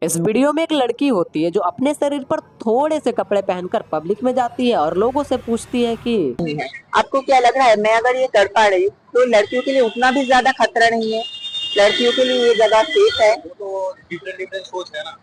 इस वीडियो में एक लड़की होती है जो अपने शरीर पर थोड़े से कपड़े पहनकर पब्लिक में जाती है और लोगों से पूछती है कि आपको क्या लग रहा है, मैं अगर ये कर पा रही हूँ तो लड़कियों के लिए उतना भी ज्यादा खतरा नहीं है। लड़कियों के लिए ये जगह सेफ है। वो तो डिफरेंट डिफरेंट सोच है ना,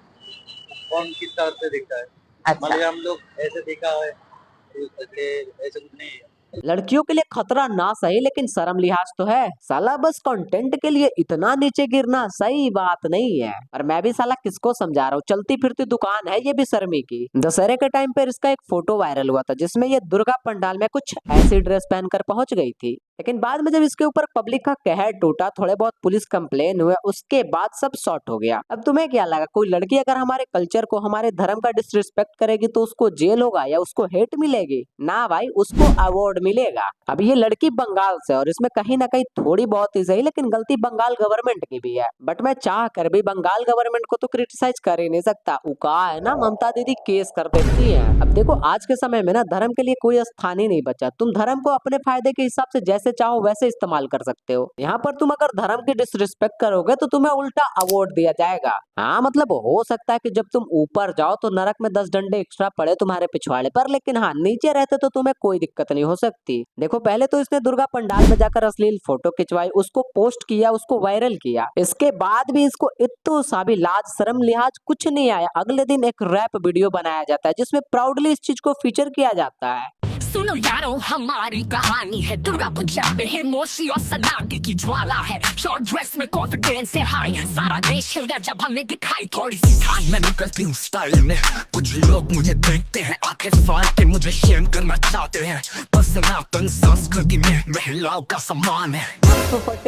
कौन किस तरह से देखता है। अच्छा, मतलब हम लोग ऐसे देखा है तो ऐसे कुछ नहीं है। लड़कियों के लिए खतरा ना सही लेकिन शर्म लिहाज तो है। साला बस कंटेंट के लिए इतना नीचे गिरना सही बात नहीं है। और मैं भी साला किसको समझा रहा हूँ, चलती फिरती दुकान है ये भी शर्मी की। दशहरे के टाइम पर इसका एक फोटो वायरल हुआ था जिसमें ये दुर्गा पंडाल में कुछ ऐसी ड्रेस पहनकर पहुंच गई थी। लेकिन बाद में जब इसके ऊपर पब्लिक का कहर टूटा, थोड़े बहुत पुलिस कंप्लेन हुए, उसके बाद सब सॉर्ट हो गया। अब तुम्हें क्या लगा, कोई लड़की अगर हमारे कल्चर को, हमारे धर्म का डिसरिस्पेक्ट करेगी तो उसको जेल होगा या उसको हेट मिलेगी? ना भाई, उसको अवार्ड मिलेगा। अब ये लड़की बंगाल से और इसमें कहीं ना कहीं थोड़ी बहुत ही सही लेकिन गलती बंगाल गवर्नमेंट की भी है। बट मैं चाह कर भी बंगाल गवर्नमेंट को तो क्रिटिसाइज कर ही नहीं सकता। उका है ना, ममता दीदी केस कर देती है। अब देखो, आज के समय में ना धर्म के लिए कोई स्थान ही नहीं बचा। तुम धर्म को अपने फायदे के हिसाब से जैसे चाहो वैसे इस्तेमाल कर सकते हो। यहाँ पर तुम अगर धर्म की डिसरिस्पेक्ट करोगे तो तुम्हें उल्टा अवार्ड दिया जाएगा। हाँ मतलब हो सकता है कि जब तुम ऊपर जाओ तो नरक में 10 डंडे एक्स्ट्रा पड़े तुम्हारे पिछवाड़े पर, लेकिन हाँ नीचे रहते तो तुम्हें कोई दिक्कत नहीं हो सकती। देखो, पहले तो इसने दुर्गा पंडाल में जाकर अश्लील फोटो खिंचवाई, उसको पोस्ट किया, उसको वायरल किया। इसके बाद भी इसको इतना सा भी लाज शर्म लिहाज कुछ नहीं आया। अगले दिन एक रैप वीडियो बनाया जाता है जिसमें प्राउडली इस चीज को फीचर किया जाता है। सुनो यारो, हमारी कहानी है दुर्गा पूजा में है मोशी और सनागे की ज्वाला है। शॉर्ट ड्रेस में कॉन्फिडेंस है हाई, सारा देश हिला जब हमने दिखाई थोड़ी सी ठान। मैं निकलती हूँ स्टाइल में, कुछ लोग मुझे देखते हैं आंखें फाड़ के मुझे शेम करना चाहते हैं। बस सनातन संस्कृति में महिलाओं का सम्मान है।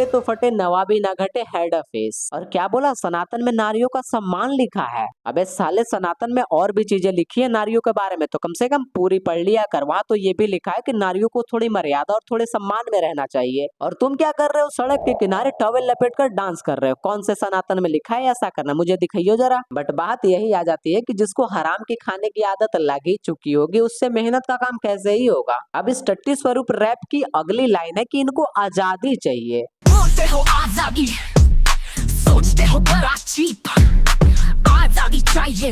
तो फटे नवाबी ना घटे हेड फेस। और क्या बोला, सनातन में नारियों का सम्मान लिखा है? अबे साले, सनातन में और भी चीजें लिखी है नारियों के बारे में, तो कम से कम पूरी पढ़ लिया कर। वहाँ तो ये भी लिखा है कि नारियों को थोड़ी मर्यादा और थोड़े सम्मान में रहना चाहिए। और तुम क्या कर रहे हो, सड़क के किनारे टॉवेल लपेट कर डांस कर रहे हो? कौन से सनातन में लिखा है ऐसा करना? मुझे दिखाइयो जरा। बट बात यही आ जाती है कि जिसको हराम की खाने की आदत लग ही चुकी होगी उससे मेहनत का काम कैसे ही होगा। अब इस टट्टी स्वरूप रैप की अगली लाइन है कि इनको आजादी चाहिए। बोलते हो आजादी, सोचते हो बड़ा चीप। आजादी चाहिए,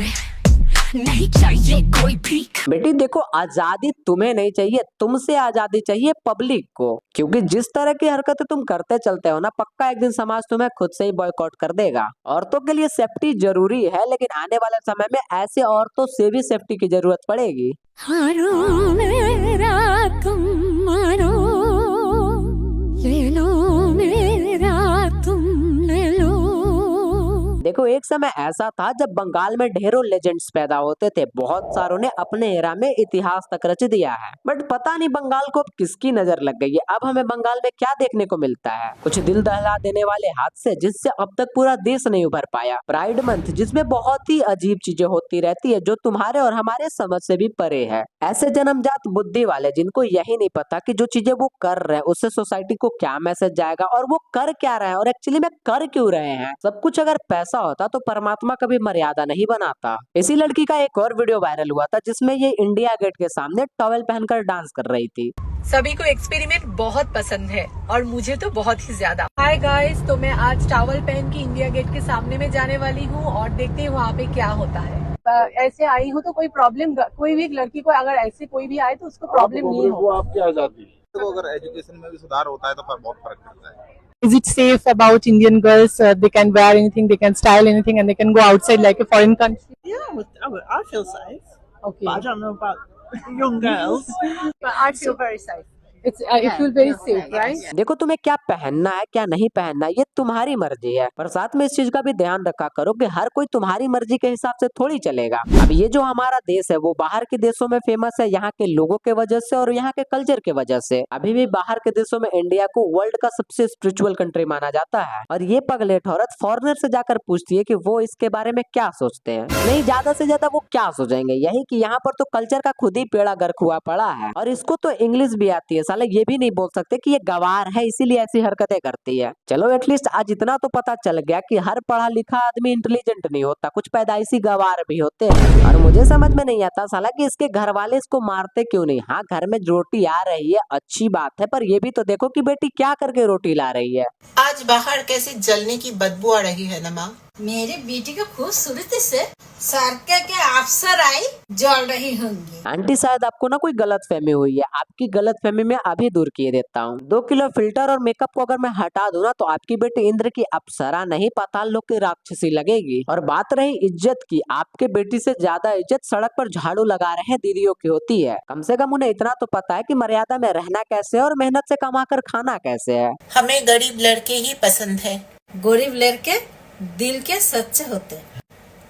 नहीं चाहिए कोई भीख। बेटी देखो, आजादी तुम्हें नहीं चाहिए, तुमसे आजादी चाहिए पब्लिक को। क्योंकि जिस तरह की हरकतें तुम करते चलते हो ना, पक्का एक दिन समाज तुम्हें खुद से ही बॉयकॉट कर देगा। औरतों के लिए सेफ्टी जरूरी है लेकिन आने वाले समय में ऐसे औरतों से भी सेफ्टी की जरूरत पड़ेगी। हारो मेरा तुम मारो, ले लो मेरा तुम ले लो। देखो, एक समय ऐसा था जब बंगाल में ढेरों लेजेंड्स पैदा होते थे। बहुत सारों ने अपने एरा में इतिहास तक रच दिया है। बट पता नहीं बंगाल को अब किसकी नजर लग गई है। अब हमें बंगाल में क्या देखने को मिलता है? कुछ दिल दहला देने वाले हादसे जिससे अब तक पूरा देश नहीं उभर पाया। प्राइड मंथ जिसमें बहुत ही अजीब चीजें होती रहती है जो तुम्हारे और हमारे समझ से भी परे है। ऐसे जन्मजात बुद्धि वाले जिनको यही नहीं पता कि जो चीजें वो कर रहे हैं उससे सोसाइटी को क्या मैसेज जाएगा और वो कर क्या रहे हैं और एक्चुअली में कर क्यों रहे हैं। सब कुछ अगर पैसा होता तो परमात्मा कभी मर्यादा नहीं बनाता। इसी लड़की का एक और वीडियो वायरल हुआ था जिसमें ये इंडिया गेट के सामने टॉवेल पहनकर डांस कर रही थी। सभी को एक्सपेरिमेंट बहुत पसंद है और मुझे तो बहुत ही ज्यादा। हाय गाइस, तो मैं आज टॉवल पहन के इंडिया गेट के सामने में जाने वाली हूँ और देखते हैं वहाँ पे क्या होता है। ऐसे आई हूँ तो कोई प्रॉब्लम, कोई भी लड़की को अगर ऐसे कोई भी आए तो उसको प्रॉब्लम नहीं हो। आपकी आजादी तो अगर एजुकेशन में भी सुधार होता है तो फिर बहुत फर्क पड़ता है। Is it safe about Indian girls? They can wear anything, they can style anything, and they can go outside like a foreign country. Yeah, I feel safe. Okay. But I don't know about young girls. But I feel very safe. It's you feel very safe, right? देखो, तुम्हें क्या पहनना है क्या नहीं पहनना ये तुम्हारी मर्जी है, पर साथ में इस चीज का भी ध्यान रखा करो कि हर कोई तुम्हारी मर्जी के हिसाब से थोड़ी चलेगा। अब ये जो हमारा देश है वो बाहर के देशों में फेमस है यहाँ के लोगों के वजह से और यहाँ के कल्चर के वजह से। अभी भी बाहर के देशों में इंडिया को वर्ल्ड का सबसे स्पिरिचुअल कंट्री माना जाता है। और ये पगलेट औरत फॉरेनर से जाकर पूछती है कि वो इसके बारे में क्या सोचते हैं। नहीं, ज्यादा से ज्यादा वो क्या सोचेंगे, यही कि यहाँ पर तो कल्चर का खुद ही पेड़ा गर्क हुआ पड़ा है और इसको तो इंग्लिश भी आती है। साला साले ये भी नहीं बोल सकते कि ये गवार है इसीलिए ऐसी हरकतें करती है। चलो एटलीस्ट आज इतना तो पता चल गया कि हर पढ़ा लिखा आदमी इंटेलिजेंट नहीं होता, कुछ पैदाइशी गवार भी होते हैं। और मुझे समझ में नहीं आता साला कि इसके घर वाले इसको मारते क्यों नहीं। हाँ, घर में रोटी आ रही है अच्छी बात है, पर ये भी तो देखो कि बेटी क्या करके रोटी ला रही है। आज बाहर कैसे जलने की बदबू आ रही है ना माँ। मेरी बेटी को खूबसूरती से सरकार के अफसर आई जल रही होंगी। आंटी शायद आपको ना कोई गलत फहमी हुई है, आपकी गलत फहमी में अभी दूर किए देता हूँ। 2 किलो फिल्टर और मेकअप को अगर मैं हटा दूं ना तो आपकी बेटी इंद्र की अप्सरा नहीं पाताल लोक की राक्षसी लगेगी। और बात रही इज्जत की, आपके बेटी से ज्यादा इज्जत सड़क पर झाड़ू लगा रहे दीदियों की होती है। कम से कम उन्हें इतना तो पता है कि मर्यादा में रहना कैसे है और मेहनत से कमा कर खाना कैसे है। हमें गरीब लड़के ही पसंद है। गरीब लड़के दिल के सच्चे होते।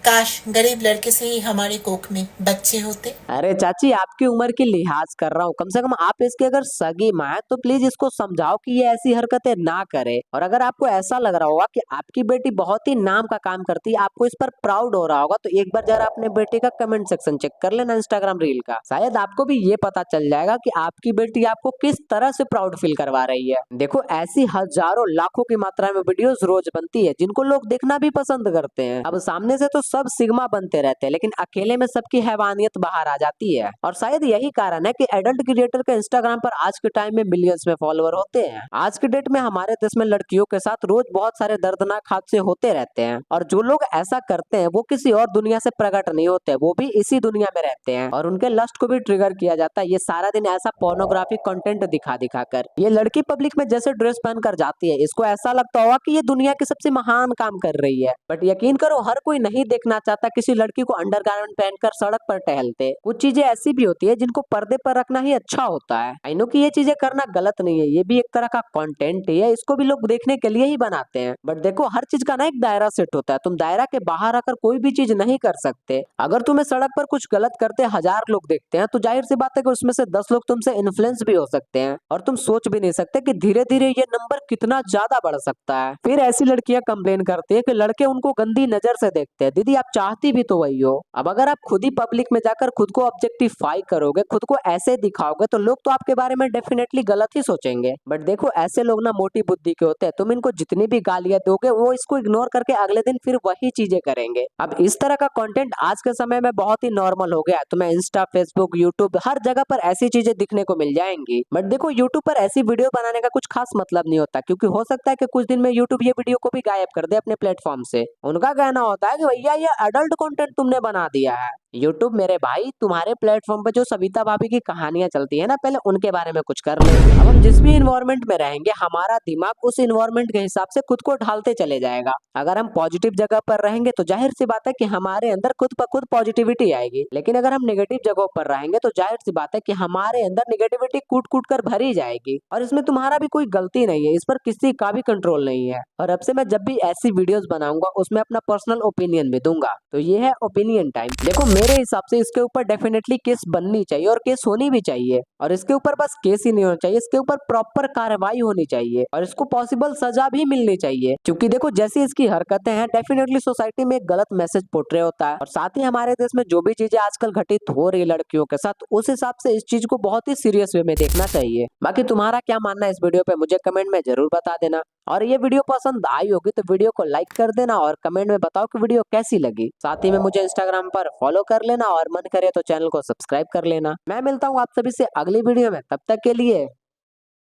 काश गरीब लड़के से ही हमारे कोख में बच्चे होते। अरे चाची, आपकी उम्र की लिहाज कर रहा हूँ, कम से कम आप इसकी अगर सगी माँ है तो प्लीज इसको समझाओ कि ये ऐसी हरकतें ना करे। और अगर आपको ऐसा लग रहा होगा कि आपकी बेटी बहुत ही नाम का काम करती है, आपको इस पर प्राउड हो रहा होगा, तो एक बार जरा अपने बेटे का कमेंट सेक्शन चेक कर लेना इंस्टाग्राम रील का। शायद आपको भी ये पता चल जाएगा कि आपकी बेटी आपको किस तरह से प्राउड फील करवा रही है। देखो, ऐसी हजारों लाखों की मात्रा में वीडियोस रोज बनती है जिनको लोग देखना भी पसंद करते हैं। अब सामने से तो सब सिग्मा बनते रहते हैं, लेकिन अकेले में सबकी हैवानियत बाहर आ जाती है। और शायद यही कारण है कि एडल्ट क्रिएटर के इंस्टाग्राम पर आज के टाइम में मिलियंस में फॉलोअर होते हैं। आज के डेट में हमारे देश में लड़कियों के साथ रोज बहुत सारे दर्दनाक हादसे होते रहते हैं, और जो लोग ऐसा करते हैं वो किसी और दुनिया से प्रकट नहीं होते, वो भी इसी दुनिया में रहते हैं और उनके लस्ट को भी ट्रिगर किया जाता है ये सारा दिन ऐसा पोर्नोग्राफिक कंटेंट दिखा दिखा कर। ये लड़की पब्लिक में जैसे ड्रेस पहन कर जाती है, इसको ऐसा लगता होगा कि ये दुनिया की सबसे महान काम कर रही है। बट यकीन करो, हर कोई नहीं देखना चाहता किसी लड़की को अंडरगारमेंट पहनकर सड़क पर टहलते। कुछ चीजें ऐसी भी होती है जिनको पर्दे पर रखना ही अच्छा होता है। आई नो कि ये चीजें करना गलत नहीं है, ये भी एक तरह का कंटेंट ही है, इसको भी लोग देखने के लिए ही बनाते हैं। बट देखो, हर चीज का ना एक दायरा सेट होता है, तुम दायरा के बाहर आकर कोई भी चीज नहीं कर सकते। अगर तुम्हें सड़क पर कुछ गलत करते 1000 लोग देखते हैं तो जाहिर सी बात है कि उसमें से 10 लोग तुमसे इन्फ्लुएंस भी हो सकते हैं, और तुम सोच भी नहीं सकते कि धीरे धीरे ये नंबर कितना ज्यादा बढ़ सकता है। फिर ऐसी लड़कियां कंप्लेन करती है कि लड़के उनको गंदी नजर से देखते हैं। दीदी, आप चाहती भी तो वही हो। अब अगर आप खुद ही पब्लिक में जाकर खुद को ऑब्जेक्टिफाई करोगे, खुद को ऐसे दिखाओगे, तो लोग तो आपके बारे में डेफिनेटली गलत ही सोचेंगे। बट देखो, ऐसे लोग ना मोटी बुद्धि के होते हैं, तुम इनको जितनी भी गालियां दोगे वो इसको इग्नोर करके अगले दिन फिर वही चीजें करेंगे। अब इस तरह का कंटेंट आज के समय में बहुत ही नॉर्मल हो गया है, तुम्हें इंस्टा, फेसबुक, यूट्यूब हर जगह पर ऐसी चीजें दिखने को मिल जाएंगी। बट देखो, यूट्यूब पर ऐसी वीडियो बनाने का कुछ खास मतलब नहीं होता, क्योंकि हो सकता है कि कुछ दिन में यूट्यूब ये वीडियो को भी गायब कर दे अपने प्लेटफॉर्म से। उनका कहना होता है कि भैया ये एडल्ट कंटेंट तुमने बना दिया है। यूट्यूब मेरे भाई, तुम्हारे प्लेटफॉर्म पे जो सविता भाभी की कहानियां चलती है ना, पहले उनके बारे में कुछ कर ले। अब हम जिस भी इन्वायरमेंट में रहेंगे, हमारा दिमाग उस इन्वायरमेंट के हिसाब से खुद को ढालते चले जाएगा। अगर हम पॉजिटिव जगह पर रहेंगे तो जाहिर सी बात है कि हमारे अंदर खुद ब खुद पॉजिटिविटी आएगी, लेकिन अगर हम नेगेटिव जगहों पर रहेंगे तो जाहिर सी बात है कि हमारे अंदर नेगेटिविटी कूट कूट कर भरी जाएगी। और इसमें तुम्हारा भी कोई गलती नहीं है, इस पर किसी का भी कंट्रोल नहीं है। और अब से मैं जब भी ऐसी वीडियोस बनाऊंगा उसमें अपना पर्सनल ओपिनियन भी दूंगा। तो ये है ओपिनियन टाइम। देखो, मेरे हिसाब से इसके ऊपर डेफिनेटली केस बननी चाहिए और केस होनी भी चाहिए। और इसके ऊपर बस केस ही नहीं होना चाहिए, इसके ऊपर प्रॉपर कार्रवाई होनी चाहिए और इसको पॉसिबल सजा भी मिलनी चाहिए। क्योंकि देखो, जैसी इसकी हरकतें हैं, डेफिनेटली सोसाइटी में एक गलत मैसेज पोर्ट्रे होता है। और साथ ही हमारे देश में जो भी चीजें आजकल घटित हो रही है लड़कियों के साथ, उस हिसाब से इस चीज को बहुत ही सीरियस वे में देखना चाहिए। बाकी तुम्हारा क्या मानना है इस वीडियो पे, मुझे कमेंट में जरूर बता देना। और ये वीडियो पसंद आई होगी तो वीडियो को लाइक कर देना और कमेंट में बताओ कि वीडियो कैसी लगी। साथ ही में मुझे इंस्टाग्राम पर फॉलो कर लेना और मन करे तो चैनल को सब्सक्राइब कर लेना। मैं मिलता हूँ आप सभी से अगली वीडियो में, तब तक के लिए